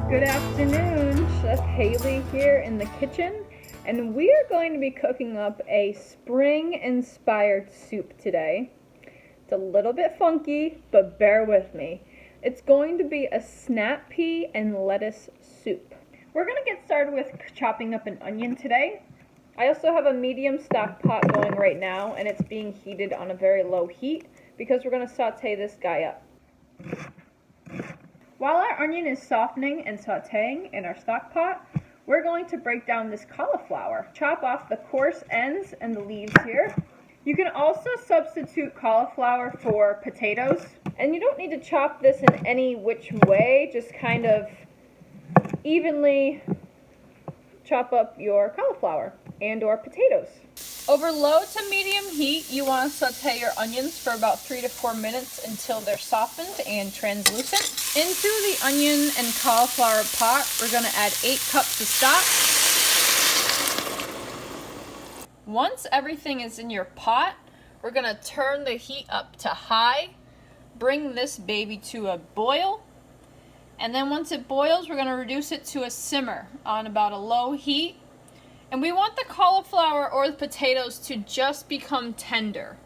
Good afternoon, Chef Haley here in the kitchen, and we are going to be cooking up a spring-inspired soup today. It's a little bit funky, but bear with me. It's going to be a snap pea and lettuce soup. We're going to get started with chopping up an onion today. I also have a medium stock pot going right now, and it's being heated on a very low heat because we're going to saute this guy up. While our onion is softening and sauteing in our stock pot, we're going to break down this cauliflower. Chop off the coarse ends and the leaves here. You can also substitute cauliflower for potatoes. And you don't need to chop this in any which way, just kind of evenly chop up your cauliflower and or potatoes. Over low to medium heat, you want to saute your onions for about 3 to 4 minutes until they're softened and translucent. Into the onion and cauliflower pot, we're going to add 8 cups of stock. Once everything is in your pot, we're going to turn the heat up to high, bring this baby to a boil, and then once it boils, we're going to reduce it to a simmer on about a low heat. And we want the cauliflower or the potatoes to just become tender.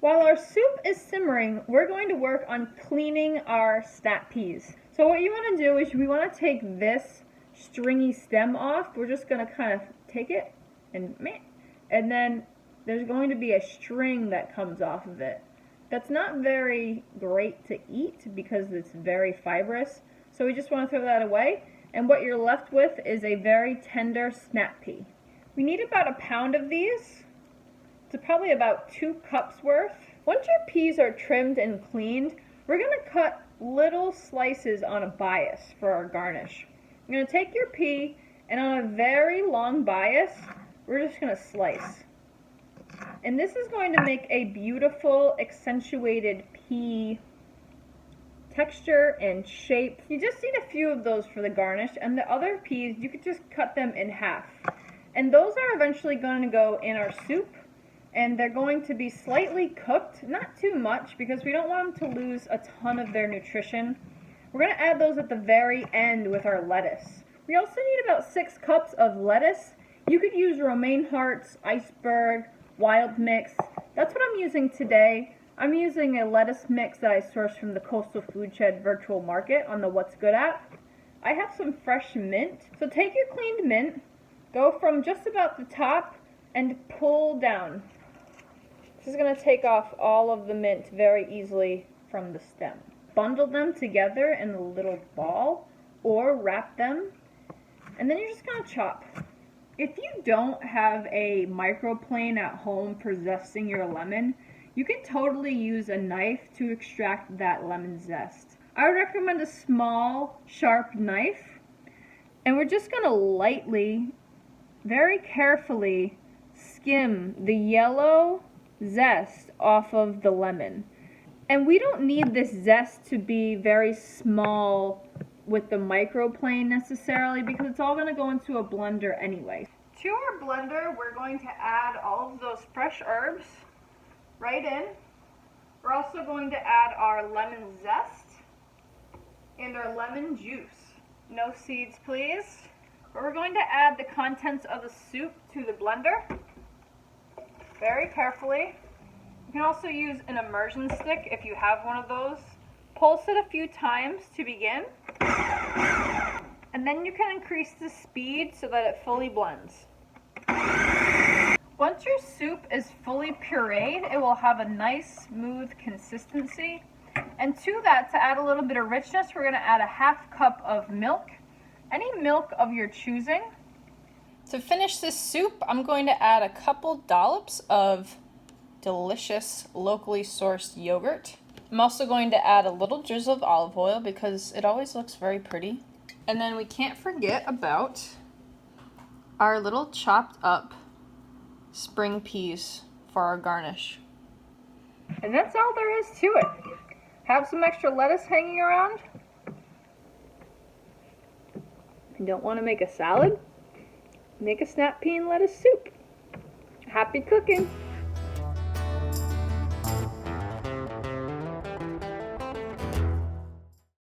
While our soup is simmering, we're going to work on cleaning our snap peas. So what you want to do is we want to take this stringy stem off. We're just going to kind of take it and then there's going to be a string that comes off of it. That's not very great to eat because it's very fibrous. So we just want to throw that away. And what you're left with is a very tender snap pea. We need about a pound of these. It's probably about 2 cups worth. Once your peas are trimmed and cleaned, we're going to cut little slices on a bias for our garnish. You're going to take your pea and on a very long bias, we're just going to slice. And this is going to make a beautiful accentuated pea texture and shape. You just need a few of those for the garnish, and the other peas, you could just cut them in half. And those are eventually going to go in our soup, and they're going to be slightly cooked, not too much, because we don't want them to lose a ton of their nutrition. We're going to add those at the very end with our lettuce. We also need about 6 cups of lettuce. You could use romaine hearts, iceberg, wild mix. That's what I'm using today. I'm using a lettuce mix that I sourced from the Coastal Foodshed virtual market on the What's Good app. I have some fresh mint. So take your cleaned mint, go from just about the top and pull down. This is going to take off all of the mint very easily from the stem. Bundle them together in a little ball or wrap them, and then you're just going to chop. If you don't have a microplane at home for zesting your lemon, you can totally use a knife to extract that lemon zest. I would recommend a small, sharp knife, and we're just going to lightly, very carefully skim the yellow zest off of the lemon. And we don't need this zest to be very small with the microplane necessarily because it's all going to go into a blender anyway. To our blender, we're going to add all of those fresh herbs right in. We're also going to add our lemon zest and our lemon juice. No seeds, please. But we're going to add the contents of the soup to the blender very carefully. You can also use an immersion stick if you have one of those. Pulse it a few times to begin. And then you can increase the speed so that it fully blends. Once your soup is fully pureed, it will have a nice smooth consistency. And to that, to add a little bit of richness, we're going to add a 1/2 cup of milk. Any milk of your choosing. To finish this soup, I'm going to add a couple dollops of delicious locally sourced yogurt. I'm also going to add a little drizzle of olive oil because it always looks very pretty. And then we can't forget about our little chopped up spring peas for our garnish. And that's all there is to it. Have some extra lettuce hanging around. If you don't want to make a salad, make a snap pea and lettuce soup. Happy cooking!